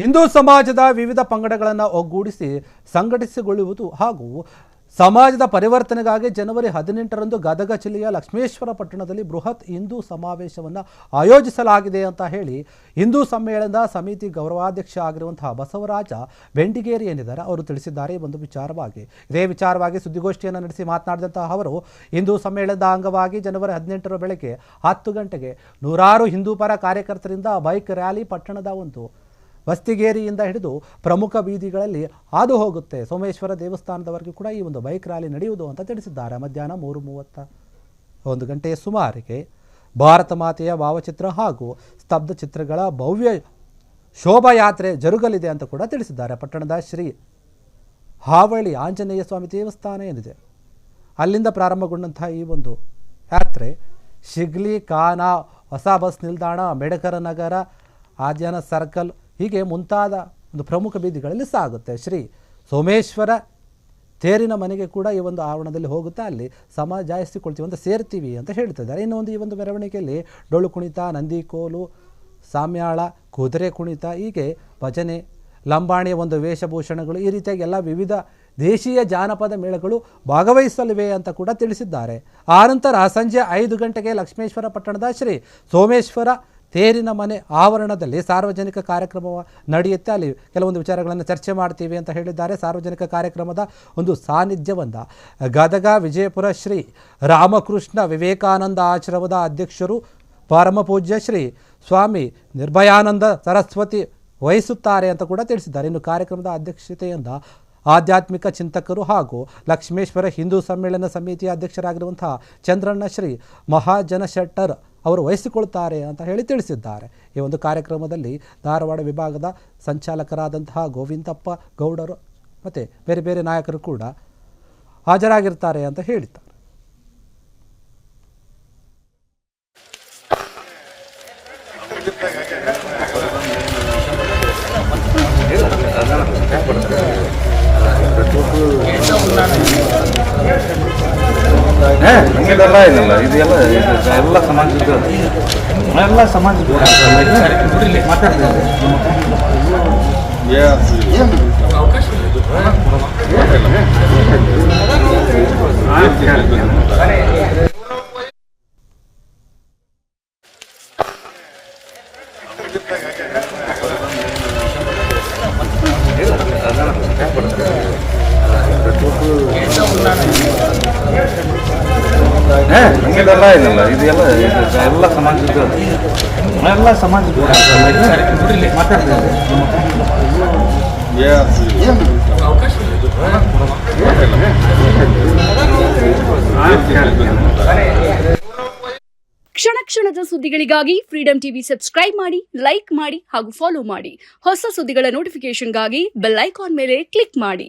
ಹಿಂದೂ ಸಮಾಜದ ವಿವಿಧ ಪಂಗಡಗಳನ್ನು ಒಗ್ಗೂಡಿಸಿ ಸಂಘಟಿಸಿಕೊಳ್ಳುವುದು ಹಾಗೂ ಸಮಾಜದ ಪರಿವರ್ತನೆಗಾಗಿ ಜನವರಿ 18ರಂದು ಗದಗ ಜಿಲ್ಲೆಯ ಲಕ್ಷ್ಮೇಶ್ವರ ಪಟ್ಟಣದಲ್ಲಿ ಬೃಹತ್ ಹಿಂದೂ ಸಮಾವೇಶವನ್ನು ಆಯೋಜಿಸಲಾಗಿದೆ ಅಂತ ಹೇಳಿ ಹಿಂದೂ ಸಮ್ಮೇಳನದ ಸಮಿತಿ ಗೌರವಾಧ್ಯಕ್ಷ ಆಗಿರುವಂತಹ ಬಸವರಾಜ ಬೆಂಡಿಗೇರಿ ಏನಿದ್ದಾರೆ ಅವರು ತಿಳಿಸಿದ್ದಾರೆ. ಒಂದು ವಿಚಾರವಾಗಿ ಇದೇ ವಿಚಾರವಾಗಿ ಸುದ್ದಿಗೋಷ್ಠಿಯನ್ನು ನಡೆಸಿ ಮಾತನಾಡಿದಂತಹ ಅವರು ಹಿಂದೂ ಸಮ್ಮೇಳನದ ಅಂಗವಾಗಿ ಜನವರಿ 18ರ ಬೆಳಗ್ಗೆ 10 ಗಂಟೆಗೆ ನೂರಾರು ಹಿಂದೂ ಪರ ಕಾರ್ಯಕರ್ತರಿಂದ ಬೈಕ್ ರ್ಯಾಲಿ ಪಟ್ಟಣದ ಒಂದು ವಸ್ತಿಗೇರಿಯಿಂದ ಹಿಡಿದು ಪ್ರಮುಖ ಬೀದಿಗಳಲ್ಲಿ ಹಾದು ಹೋಗುತ್ತೆ. ಸೋಮೇಶ್ವರ ದೇವಸ್ಥಾನದವರೆಗೂ ಕೂಡ ಈ ಒಂದು ಬೈಕ್ ರ್ಯಾಲಿ ನಡೆಯುವುದು ಅಂತ ತಿಳಿಸಿದ್ದಾರೆ. ಮಧ್ಯಾಹ್ನ 3:31 ಗಂಟೆಯ ಸುಮಾರಿಗೆ ಭಾರತ ಮಾತೆಯ ಭಾವಚಿತ್ರ ಹಾಗೂ ಸ್ತಬ್ಧ ಚಿತ್ರಗಳ ಭವ್ಯ ಶೋಭಾಯಾತ್ರೆ ಜರುಗಲಿದೆ ಅಂತ ಕೂಡ ತಿಳಿಸಿದ್ದಾರೆ. ಪಟ್ಟಣದ ಶ್ರೀ ಹಾವಳಿ ಆಂಜನೇಯ ಸ್ವಾಮಿ ದೇವಸ್ಥಾನ ಏನಿದೆ ಅಲ್ಲಿಂದ ಪ್ರಾರಂಭಗೊಂಡಂತಹ ಈ ಒಂದು ಯಾತ್ರೆ ಶಿಗ್ಲಿ, ಖಾನಾ, ಹೊಸ ಬಸ್ ನಿಲ್ದಾಣ, ಅಂಬೇಡ್ಕರ ನಗರ, ಆದ್ಯಾನ ಸರ್ಕಲ್ ಹೀಗೆ ಮುಂತಾದ ಒಂದು ಪ್ರಮುಖ ಬೀದಿಗಳಲ್ಲಿ ಸಾಗುತ್ತೆ. ಶ್ರೀ ಸೋಮೇಶ್ವರ ತೇರಿನ ಮನೆಗೆ ಕೂಡ ಈ ಒಂದು ಆವರಣದಲ್ಲಿ ಹೋಗುತ್ತೆ. ಅಲ್ಲಿ ಜಾಯಿಸಿಕೊಳ್ತೀವಿ ಅಂತ ಸೇರ್ತೀವಿ ಅಂತ ಹೇಳ್ತಿದ್ದಾರೆ. ಇನ್ನೊಂದು ಈ ಒಂದು ಮೆರವಣಿಗೆಯಲ್ಲಿ ಡೊಳ್ಳು ಕುಣಿತ, ನಂದಿ ಕೋಲು, ಸಾಮ್ಯಾಳ, ಕುದುರೆ ಕುಣಿತ, ಹೀಗೆ ಭಜನೆ, ಲಂಬಾಣಿಯ ಒಂದು ವೇಷಭೂಷಣಗಳು, ಈ ರೀತಿಯಾಗಿ ಎಲ್ಲ ವಿವಿಧ ದೇಶೀಯ ಜಾನಪದ ಮೇಳಗಳು ಭಾಗವಹಿಸಲಿವೆ ಅಂತ ಕೂಡ ತಿಳಿಸಿದ್ದಾರೆ. ಆನಂತರ ಸಂಜೆ 5 ಗಂಟೆಗೆ ಲಕ್ಷ್ಮೇಶ್ವರ ಪಟ್ಟಣದ ಶ್ರೀ ಸೋಮೇಶ್ವರ ತೇರಿನ ಮನೆ ಆವರಣದಲ್ಲಿ ಸಾರ್ವಜನಿಕ ಕಾರ್ಯಕ್ರಮ ನಡೆಯುತ್ತೆ. ಅಲ್ಲಿ ಕೆಲವೊಂದು ವಿಚಾರಗಳನ್ನು ಚರ್ಚೆ ಮಾಡ್ತೀವಿ ಅಂತ ಹೇಳಿದ್ದಾರೆ. ಸಾರ್ವಜನಿಕ ಕಾರ್ಯಕ್ರಮದ ಒಂದು ಸಾನ್ನಿಧ್ಯವನ್ನು ಗದಗ ವಿಜಯಪುರ ಶ್ರೀ ರಾಮಕೃಷ್ಣ ವಿವೇಕಾನಂದ ಆಶ್ರಮದ ಅಧ್ಯಕ್ಷರು ಪರಮ ಪೂಜ್ಯ ಶ್ರೀ ಸ್ವಾಮಿ ನಿರ್ಭಯಾನಂದ ಸರಸ್ವತಿ ವಹಿಸುತ್ತಾರೆ ಅಂತ ಕೂಡ ತಿಳಿಸಿದ್ದಾರೆ. ಇನ್ನು ಕಾರ್ಯಕ್ರಮದ ಅಧ್ಯಕ್ಷತೆಯಿಂದ ಆಧ್ಯಾತ್ಮಿಕ ಚಿಂತಕರು ಹಾಗೂ ಲಕ್ಷ್ಮೇಶ್ವರ ಹಿಂದೂ ಸಮ್ಮೇಳನ ಸಮಿತಿಯ ಅಧ್ಯಕ್ಷರಾಗಿರುವಂತಹ ಚಂದ್ರಣ್ಣ ಶ್ರೀ ಮಹಾಜನ ಶೆಟ್ಟರ್ ಅವರು ವಹಿಸಿಕೊಳ್ತಾರೆ ಅಂತ ಹೇಳಿ ತಿಳಿಸಿದ್ದಾರೆ. ಈ ಒಂದು ಕಾರ್ಯಕ್ರಮದಲ್ಲಿ ಧಾರವಾಡ ವಿಭಾಗದ ಸಂಚಾಲಕರಾದಂತಹ ಗೋವಿಂದಪ್ಪ ಗೌಡರು ಮತ್ತು ಬೇರೆ ಬೇರೆ ನಾಯಕರು ಕೂಡ ಹಾಜರಾಗಿರ್ತಾರೆ ಅಂತ ಹೇಳಿದ್ದಾರೆ. ಹಂಗೆಲ್ಲ ಇಲ್ಲ, ಇದೆಲ್ಲ ಎಲ್ಲ ಸಮಾಜದ ಎಲ್ಲ ಸಮಾಜದ ಮಾತಾಡ್ತಾರೆ. ಹಂಗೆಲ್ಲ ಇಲ್ಲ, ಇದೆಲ್ಲ ಎಲ್ಲ ಸಮಾಜದ ಎಲ್ಲ ಸಮಾಜದ ಮಾತಾಡ್ತಾರೆ. ಕ್ಷಣ ಕ್ಷಣದ ಸುದ್ದಿಗಳಿಗಾಗಿ ಫ್ರೀಡಂ ಟಿವಿ ಸಬ್ಸ್ಕ್ರೈಬ್ ಮಾಡಿ, ಲೈಕ್ ಮಾಡಿ ಹಾಗೂ ಫಾಲೋ ಮಾಡಿ. ಹೊಸ ಸುದ್ದಿಗಳ ನೋಟಿಫಿಕೇಶನ್ಗಾಗಿ ಬೆಲ್ ಐಕಾನ್ ಮೇಲೆ ಕ್ಲಿಕ್ ಮಾಡಿ.